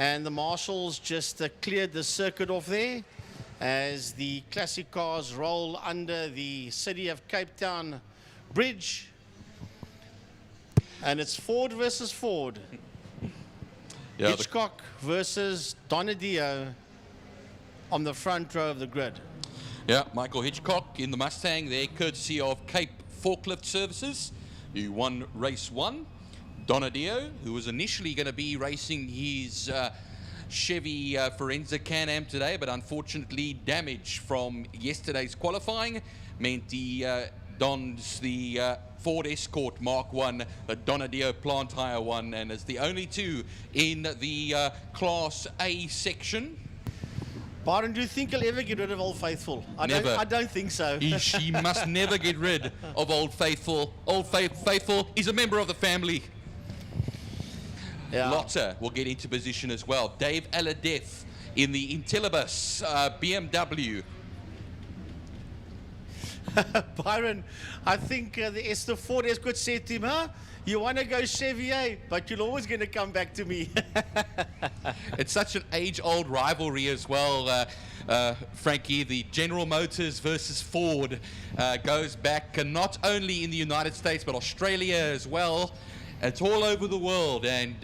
And the marshals just cleared the circuit off there as the classic cars roll under the City of Cape Town bridge. And it's Ford versus Ford. Yeah, Hitchcock versus Donadio on the front row of the grid. Yeah, Michael Hitchcock in the Mustang there, courtesy of Cape Forklift Services, who won race 1. Donadio, who was initially going to be racing his Chevy Forenza Can-Am today, but unfortunately damage from yesterday's qualifying meant he dons the Ford Escort Mark 1, the Donadio plant hire one, and is the only two in the Class A section. Byron, do you think he'll ever get rid of Old Faithful? I don't think so. He must never get rid of Old Faithful. Old Faithful is a member of the family. Yeah. Laude will get into position as well. Dave Aladef in the Intellibus BMW. Byron, I think the Ford Escort said to him, huh? You want to go Chevy, but you're always going to come back to me. It's such an age-old rivalry as well, Frankie. The General Motors versus Ford goes back not only in the United States, but Australia as well. It's all over the world, and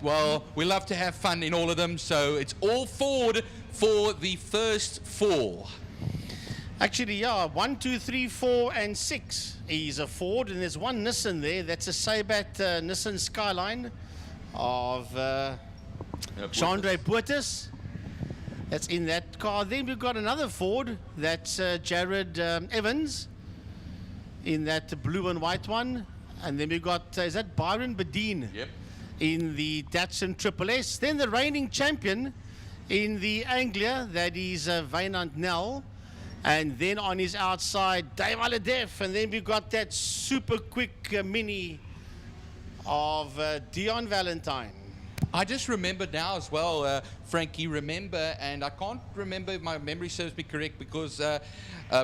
well, we love to have fun in all of them, so it's all Ford for the first 4. Actually, yeah, 1, 2, 3, 4, and 6 is a Ford, and there's one Nissan there. That's a Saybat Nissan Skyline of Chandre Puertas. That's in that car. Then we've got another Ford. That's Jared Evans in that blue and white one. And then we've got, is that Byron Badine? Yep. In the Datsun Triple S. Then the reigning champion in the Anglia, that is Vainant Nell. And then on his outside, Dave Aladef. And then we've got that super quick mini of Dion Valentine. I just remembered now as well, Frankie, and I can't remember if my memory serves me correct, because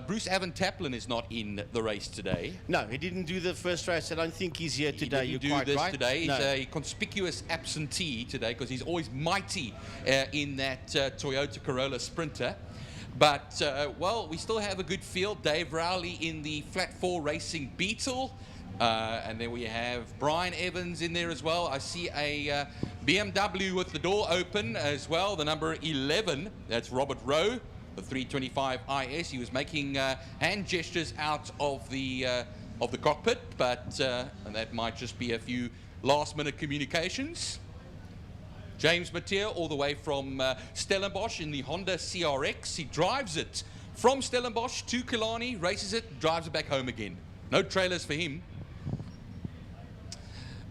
Bruce Avan Taplin is not in the race today. No, he didn't do the first race. I don't think he's here today. He didn't do this today. He's a conspicuous absentee today because he's always mighty in that Toyota Corolla Sprinter. But, well, we still have a good field. Dave Rowley in the Flat 4 Racing Beetle. And then we have Brian Evans in there as well. I see a BMW with the door open as well, the number 11. That's Robert Rowe, the 325 IS. He was making hand gestures out of the cockpit, but and that might just be a few last-minute communications. James Mathieu, all the way from Stellenbosch in the Honda CRX. He drives it from Stellenbosch to Killarney, races it, drives it back home again. No trailers for him.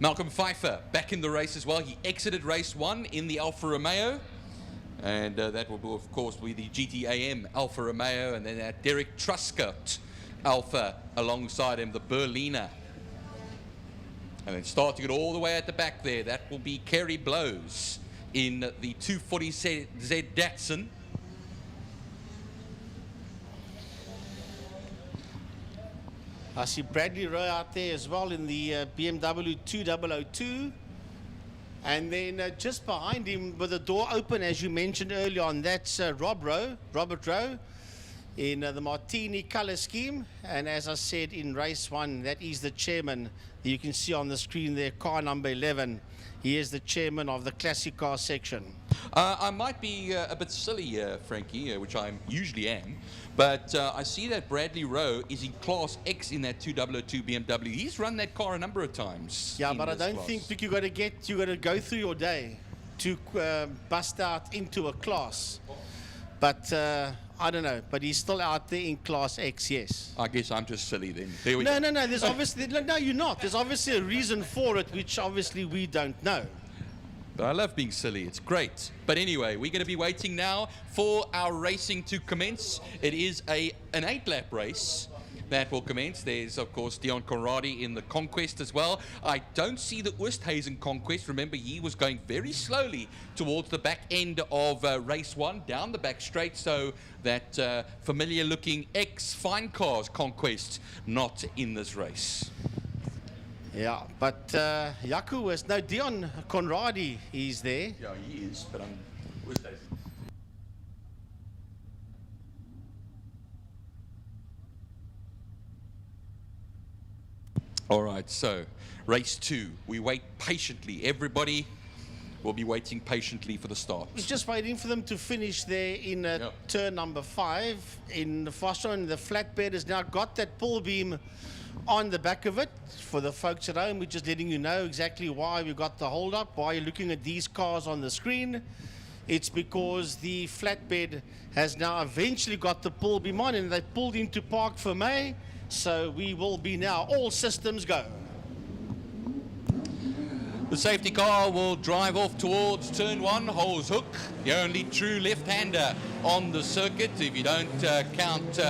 Malcolm Pfeiffer back in the race as well. He exited race 1 in the Alfa Romeo. And that will, of course, be the GTAM Alfa Romeo. And then that Derek Truscott Alfa alongside him, the Berliner. And then starting it all the way at the back there, that will be Kerry Blows in the 240Z Datsun. I see Bradley Rowe out there as well in the BMW 2002. And then just behind him with the door open, as you mentioned earlier on, that's Robert Rowe in the Martini color scheme. And as I said in race 1, that is the chairman. You can see on the screen there, car number 11. He is the chairman of the classic car section. I might be a bit silly, Frankie, which I usually am, but I see that Bradley Rowe is in Class X in that 2002 BMW. He's run that car a number of times. Yeah, but I don't think you got to go through your day to bust out into a class. But I don't know, but he's still out there in Class X, yes. I guess I'm just silly then. There we go. No, there's obviously, no, you're not. There's obviously a reason for it, which obviously we don't know. But I love being silly. It's great. But anyway, we're going to be waiting now for our racing to commence. It is an 8-lap race that will commence. There's, of course, Dion Conradi in the Conquest as well. I don't see the Oosthuizen Conquest. Remember, he was going very slowly towards the back end of race 1, down the back straight, so that familiar-looking ex-Fine Cars Conquest not in this race. Yeah, but Yaku is no Dion Conradi. He's there. Yeah, he is, but where's Dave? All right, so race 2. We wait patiently. Everybody will be waiting patiently for the start. We're just waiting for them to finish there in turn number 5 in the fast run. The flatbed has now got that pull beam on the back of it. For the folks at home, we're just letting you know exactly why we got the hold up, why you're looking at these cars on the screen. It's because the flatbed has now eventually got the pull beam on, and they pulled into Park for May. So we will be now all systems go. The safety car will drive off towards turn 1, Hole's Hook, the only true left-hander on the circuit, if you don't count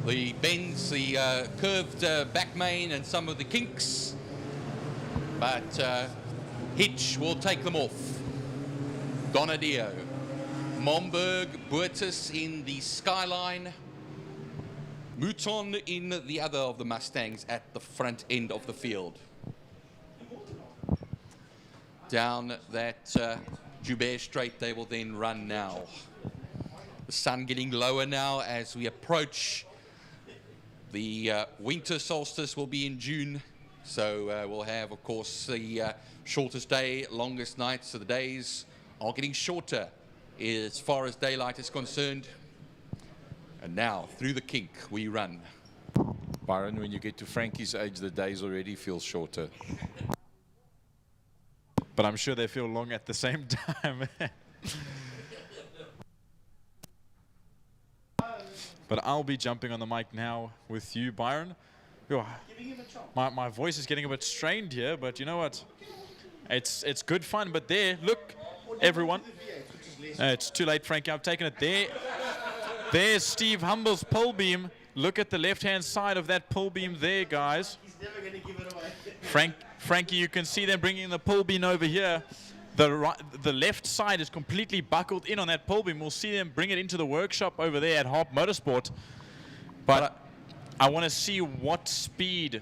the bends, the curved back main and some of the kinks. But Hitch will take them off. Donadio, Momberg, Boertis in the Skyline, Mouton in the other of the Mustangs at the front end of the field. Down that Joubert Straight they will then run now. The sun getting lower now as we approach the winter solstice will be in June. So we'll have, of course, the shortest day, longest night. So the days are getting shorter as far as daylight is concerned. And now, through the kink, we run. Byron, when you get to Frankie's age, the days already feel shorter. But I'm sure they feel long at the same time. But I'll be jumping on the mic now with you, Byron. My voice is getting a bit strained here, but you know what? It's good fun. But there, look, everyone. It's too late, Frankie. I've taken it there. There's Steve Humble's pull beam. Look at the left-hand side of that pull beam there, guys. He's never going to give it away. Frankie, you can see them bringing the pull beam over here. The left side is completely buckled in on that pull beam. We'll see them bring it into the workshop over there at Harp Motorsport. But I want to see what speed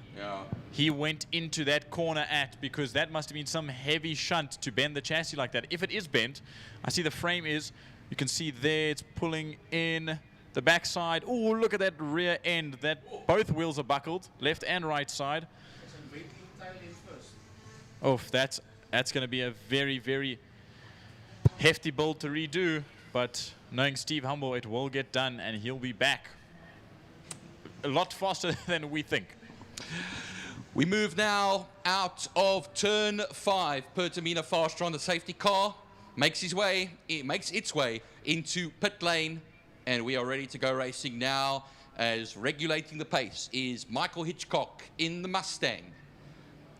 he went into that corner at, because that must have been some heavy shunt to bend the chassis like that. If it is bent, I see the frame is, you can see there it's pulling in the backside. Oh, look at that rear end. That both wheels are buckled, left and right side. Oh, that's going to be a very, very hefty build to redo. But knowing Steve Humble, it will get done, and he'll be back a lot faster than we think. We move now out of turn 5. Pertamina Faster on the safety car makes its way into pit lane, and we are ready to go racing now. As regulating the pace is Michael Hitchcock in the Mustang.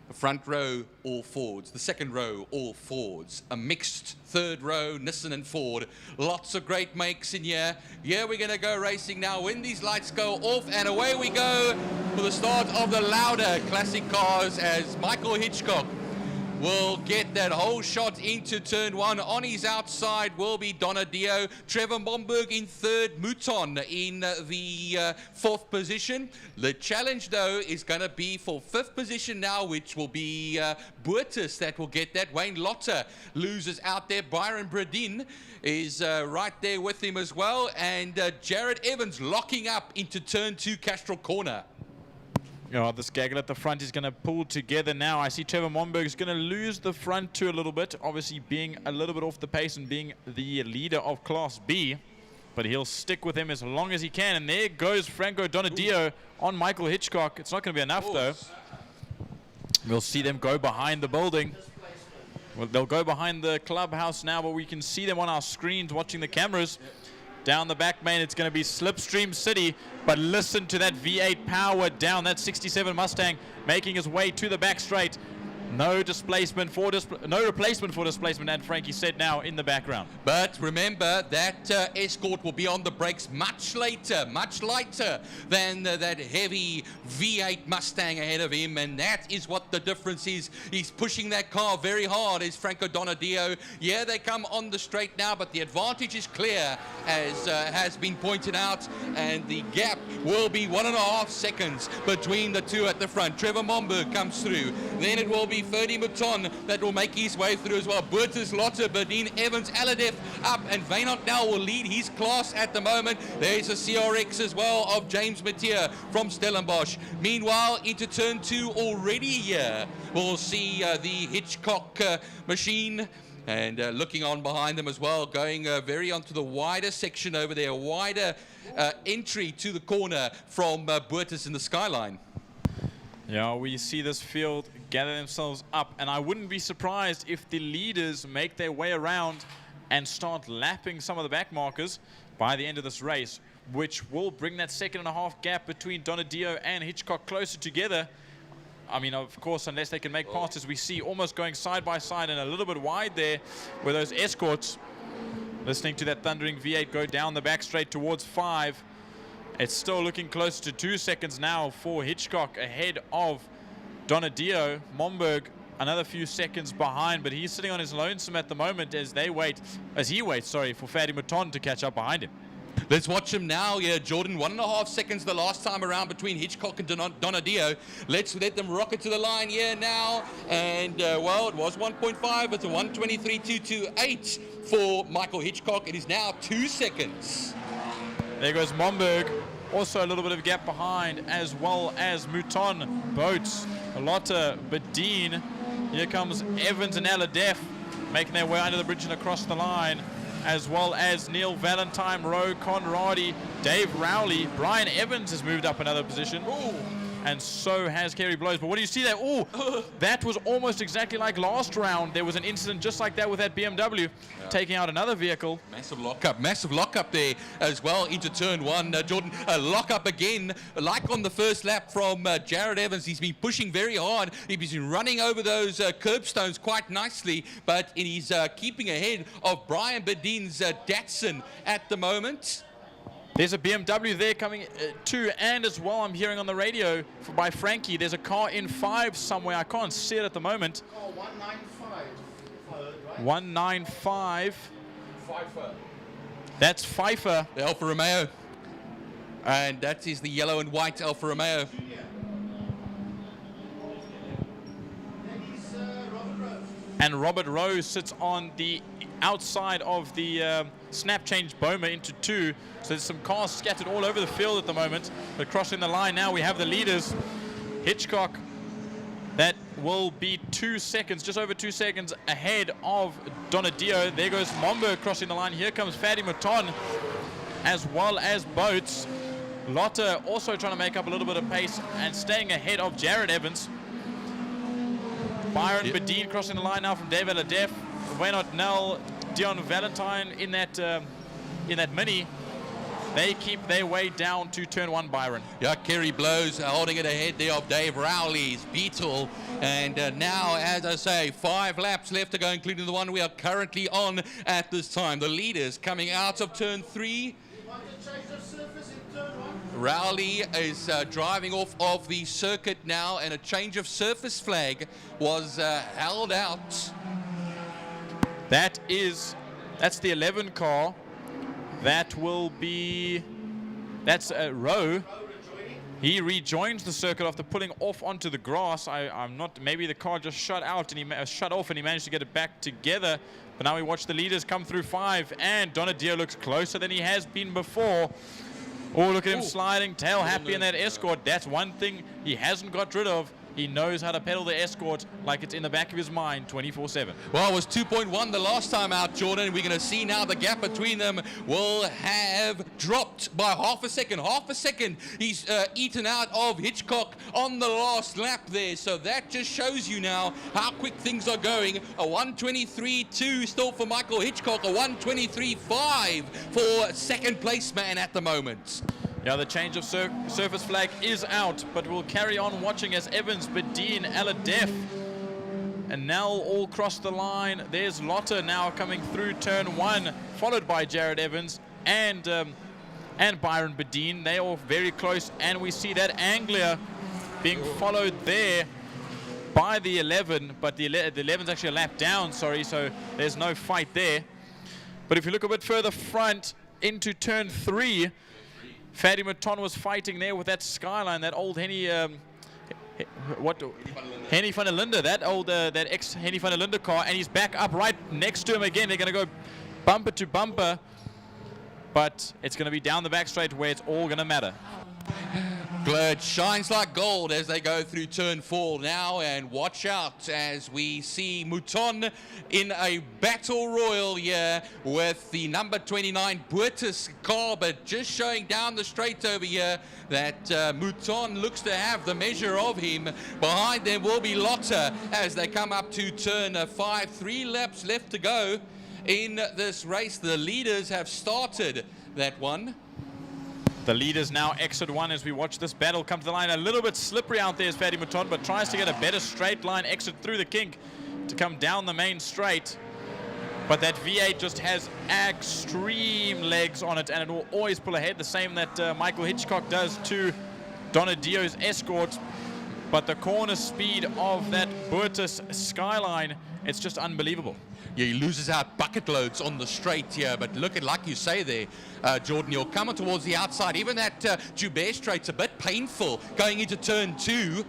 The front row, all Fords. The second row, all Fords. A mixed third row, Nissan and Ford. Lots of great makes in here. Yeah, we're going to go racing now. When these lights go off, and away we go for the start of the Laude classic cars, as Michael Hitchcock will get that whole shot into turn 1. On his outside will be Donadio. Trevor Momberg in third. Mouton in the 4th position. The challenge, though, is going to be for 5th position now, which will be Boertis that will get that. Wayne Lotter loses out there. Byron Bradin is right there with him as well. And Jared Evans locking up into turn 2 Castrol Corner. Oh, this gaggle at the front is going to pull together now. I see Trevor Momberg is going to lose the front two a little bit, obviously being a little bit off the pace and being the leader of Class B. But he'll stick with him as long as he can. And there goes Franco Donadio on Michael Hitchcock. It's not going to be enough, though. We'll see them go behind the building. Well, they'll go behind the clubhouse now, but we can see them on our screens watching the cameras. Down the back main, it's going to be Slipstream City, but listen to that V8 power down. That 67 Mustang making his way to the back straight. No displacement for no replacement for displacement, and Frankie said now in the background. But remember that Escort will be on the brakes much later, much lighter than that heavy V8 Mustang ahead of him, and that is what the difference is. He's pushing that car very hard, is Franco Donadio. Yeah, they come on the straight now, but the advantage is clear, as has been pointed out, and the gap will be 1.5 seconds between the two at the front. Trevor Momberg comes through, then it will be Ferdy Mouton that will make his way through as well. Burtis, Laude, Bedien, Evans, Aladef up, and Wynand now will lead his class at the moment. There's a CRX as well of James Mathieu from Stellenbosch. Meanwhile, into turn 2 already here, we'll see the Hitchcock machine, and looking on behind them as well, going very onto the wider section over there, wider entry to the corner from Burtis in the skyline. Yeah, we see this field gather themselves up, and I wouldn't be surprised if the leaders make their way around and start lapping some of the back markers by the end of this race, which will bring that 1.5-second gap between Donadio and Hitchcock closer together. I mean, of course, unless they can make passes, we see almost going side by side and a little bit wide there where those Escorts, listening to that thundering V8 go down the back straight towards 5. It's still looking close to 2 seconds now for Hitchcock ahead of Donadio. Momberg another few seconds behind, but he's sitting on his lonesome at the moment as he waits, for Ferdy Mouton to catch up behind him. Let's watch him now. Yeah, Jordan, 1.5 seconds the last time around between Hitchcock and Donadio. Let's let them rocket to the line here now. And, well, it was 1.5. It's a 1:23.228 for Michael Hitchcock. It is now 2 seconds. There goes Momberg. Also a little bit of a gap behind, as well as Mouton, Boats, Lotte, Bedien. Here comes Evans and Aladef making their way under the bridge and across the line, as well as Neil Valentine, Rowe, Conradi, Dave Rowley. Brian Evans has moved up another position. Ooh. And so has Kerry Blows. But what do you see there? Oh, that was almost exactly like last round. There was an incident just like that with that BMW, taking out another vehicle. Massive lockup there as well into turn 1. Jordan, a lockup again, like on the first lap from Jared Evans. He's been pushing very hard. He's been running over those curbstones quite nicely, but he's keeping ahead of Brian Bedien's Datsun at the moment. There's a BMW there coming too, and as well I'm hearing on the radio by Frankie, there's a car in 5 somewhere. I can't see it at the moment. Oh, 195. 195. Pfeiffer. That's Pfeiffer. The Alfa Romeo. And that is the yellow and white Alfa Romeo. And Robert Rose sits on the outside of the snap change Boma into 2. So there's some cars scattered all over the field at the moment. But crossing the line now, we have the leaders. Hitchcock, that will be 2 seconds, just over 2 seconds ahead of Donadio. There goes Momberg crossing the line. Here comes Ferdy Mouton, as well as Boats. Lotte also trying to make up a little bit of pace and staying ahead of Jared Evans. Byron Bedien crossing the line now from Dave Aladef. Waynard Nell, Dion Valentine in that mini. They keep their way down to turn 1, Byron. Yeah, Kerry Blows holding it ahead there of Dave Rowley's Beetle. And now, as I say, 5 laps left to go, including the one we are currently on at this time. The leaders coming out of turn 3. Rowley is driving off of the circuit now, and a change of surface flag was held out. That's the 11 car. That's Rowe. He rejoins the circuit after pulling off onto the grass. Maybe the car just shut off and he managed to get it back together. But now we watch the leaders come through 5, and Donadio looks closer than he has been before. Oh, look at him sliding, tail happy in that Escort. That's one thing he hasn't got rid of. He knows how to pedal the Escort like it's in the back of his mind 24/7. Well, it was 2.1 the last time out, Jordan. We're going to see now the gap between them will have dropped by half a second. Half a second he's eaten out of Hitchcock on the last lap there. So that just shows you now how quick things are going. A 1:23.2 still for Michael Hitchcock. A 1:23.5 for second place man at the moment. Yeah, the change of surface flag is out, but we'll carry on watching as Evans, Bedien, Aladef and Nell all across the line. There's Laude now coming through turn 1, followed by Jared Evans and Byron Bedeen. They are very close, and we see that Anglia being followed there by the 11, but the 11's actually a lap down, sorry, so there's no fight there. But if you look a bit further front into turn 3, Fatty Mouton was fighting there with that Skyline, that old Henny van der Linde, that old that ex Henny van der Linde car, and he's back up right next to him again. They're going to go bumper to bumper, but it's going to be down the back straight where it's all going to matter. Glad shines like gold as they go through turn 4 now, and watch out as we see Mouton in a battle royal here with the number 29 Boertes car, but just showing down the straight over here that Mouton looks to have the measure of him. Behind them will be Laude as they come up to turn 5. 3 laps left to go in this race. The leaders have started that one. The leaders now exit 1 as we watch this battle come to the line. A little bit slippery out there is Fatty Mouton, but tries to get a better straight line exit through the kink to come down the main straight. But that V8 just has extreme legs on it, and it will always pull ahead, the same that Michael Hitchcock does to Donadio's Escort. But the corner speed of that Boertes Skyline, it's just unbelievable. Yeah, he loses out bucket loads on the straight here, but look at, like you say there, Jordan, you're coming towards the outside. Even that Joubert straight's a bit painful going into turn 2,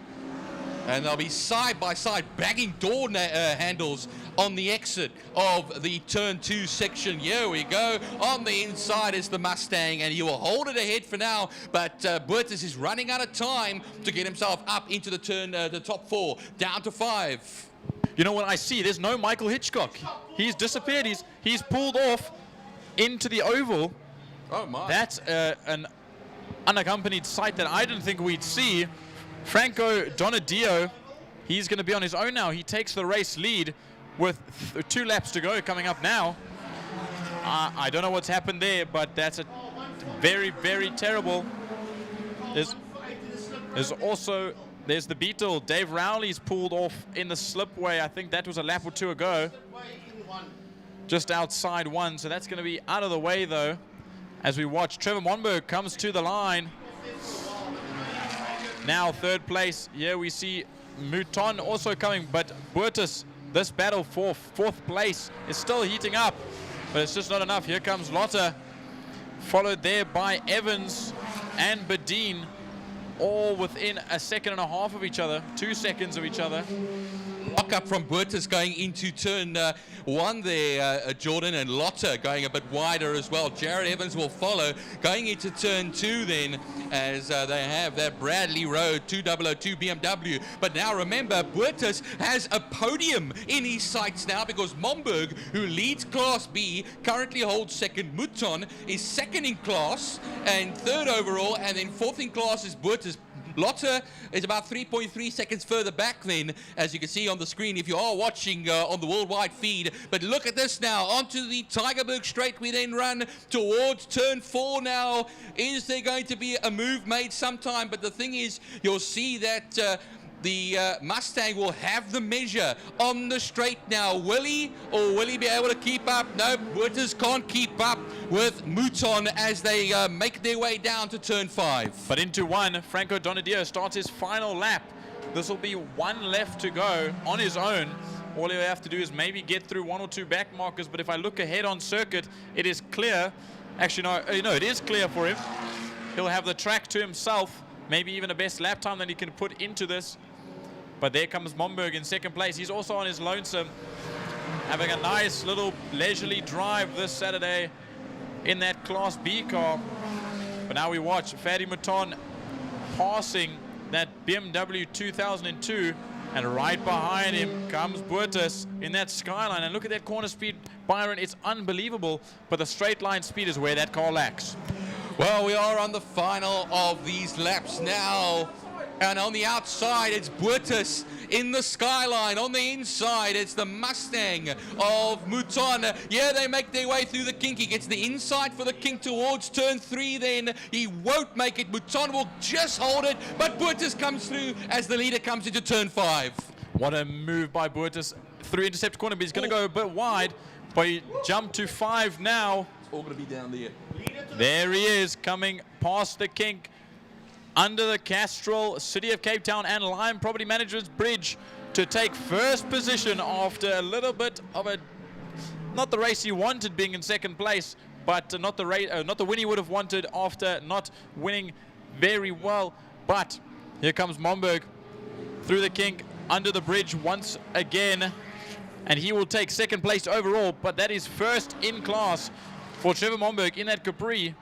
and they'll be side by side bagging door handles on the exit of the turn 2 section. Here we go. On the inside is the Mustang, and he will hold it ahead for now, but Boertes is running out of time to get himself up into the turn, the top 4, down to 5. You know what I see? There's no Michael Hitchcock. He's disappeared. He's pulled off into the oval. Oh my. That's an unaccompanied sight that I didn't think we'd see. Franco Donadio, he's going to be on his own now. He takes the race lead with 2 laps to go coming up now. I don't know what's happened there, but that's a very, very terrible. There's the Beetle. Dave Rowley's pulled off in the slipway. I think that was a lap or 2 ago. Just outside 1, so that's going to be out of the way though. As we watch, Trevor Monberg comes to the line. Now 3rd place. Here we see Mouton also coming, but Boertes, this battle for 4th place is still heating up, but it's just not enough. Here comes Laude, followed there by Evans and Bedeen, all within a 1.5 seconds of each other, 2 seconds of each other. Lock up from Boertes going into turn 1 there, Jordan, and Laude going a bit wider as well. Jared Evans will follow going into turn 2 then, as they have that Bradley Road 2002 BMW. But now remember, Boertes has a podium in his sights now, because Monberg, who leads Class B, currently holds 2nd. Mouton is 2nd in class and 3rd overall, and then 4th in class is Boertes. Laude is about 3.3 seconds further back then, as you can see on the screen if you are watching on the worldwide feed. But look at this now, onto the Tygerberg straight we then run towards turn 4 now. Is there going to be a move made sometime? But the thing is, you'll see that the Mustang will have the measure on the straight now. Will he, or will he be able to keep up? No, Boertes can't keep up with Mouton as they make their way down to turn 5. But into 1, Franco Donadio starts his final lap. This will be 1 left to go on his own. All he'll have to do is maybe get through 1 or 2 back markers, but if I look ahead on circuit, it is clear. Actually, no, it is clear for him. He'll have the track to himself, maybe even a best lap time that he can put into this. But there comes Monberg in 2nd place. He's also on his lonesome, having a nice little leisurely drive this Saturday in that Class B car. But now we watch Fatty Mouton passing that BMW 2002, and right behind him comes Boertes in that Skyline. And look at that corner speed, Byron. It's unbelievable, but the straight line speed is where that car lacks. Well, we are on the final of these laps now. And on the outside, it's Boertes in the Skyline. On the inside, it's the Mustang of Mouton. Yeah, they make their way through the kink. He gets the inside for the kink towards turn 3 then. He won't make it. Mouton will just hold it, but Boertes comes through as the leader comes into turn 5. What a move by Boertes through intercept corner, but he's going to go a bit wide. But he jumped to 5 now. It's all going to be down there. There he is, coming past the kink, under the Castrol, City of Cape Town and Lion Property Managers Bridge to take first position after a little bit of a, not the race he wanted being in second place, but not the win he would have wanted after not winning very well. But here comes Momberg through the kink, under the bridge once again, and he will take second place overall, but that is first in class for Trevor Momberg in that Capri.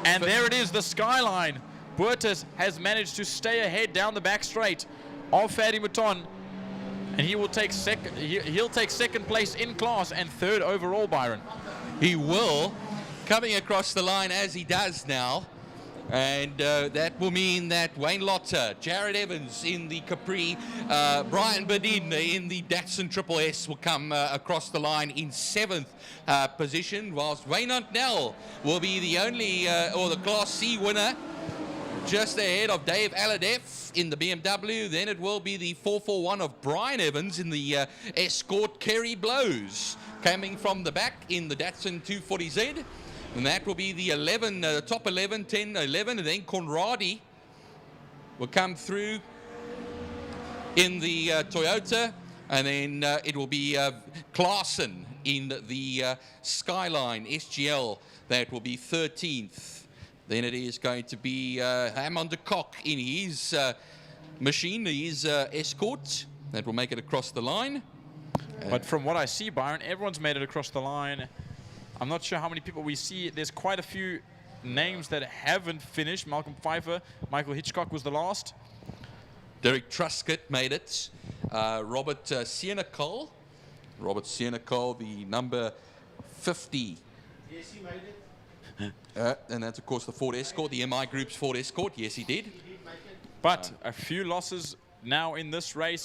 And there it is, the skyline. Boertes has managed to stay ahead down the back straight of Fadi Mouton, and he will take he'll take second place in class and third overall, Byron. He will, coming across the line as he does now. And that will mean that Wayne Lotter, Jared Evans in the Capri, Brian Bedin in the Datsun Triple S will come across the line in 7th position, whilst Wayne Huntnell will be the only, or the Class C winner, just ahead of Dave Aladef in the BMW. Then it will be the 441 of Brian Evans in the Escort Kerry Blows, coming from the back in the Datsun 240Z. And that will be the 11, top 11, 10, 11, and then Conradi will come through in the Toyota, and then it will be Klaassen in the Skyline SGL. That will be 13th. Then it is going to be Hammond de Kock in his machine, his Escort. That will make it across the line. But from what I see, Byron, everyone's made it across the line. I'm not sure how many people we see. There's quite a few names that haven't finished. Malcolm Pfeiffer, Michael Hitchcock was the last. Derek Truscott made it. Robert Sienekal. Robert Sienekal, the number 50. Yes, he made it. And that's, of course, the Ford Escort, the MI Group's Ford Escort. Yes, he did. But a few losses now in this race.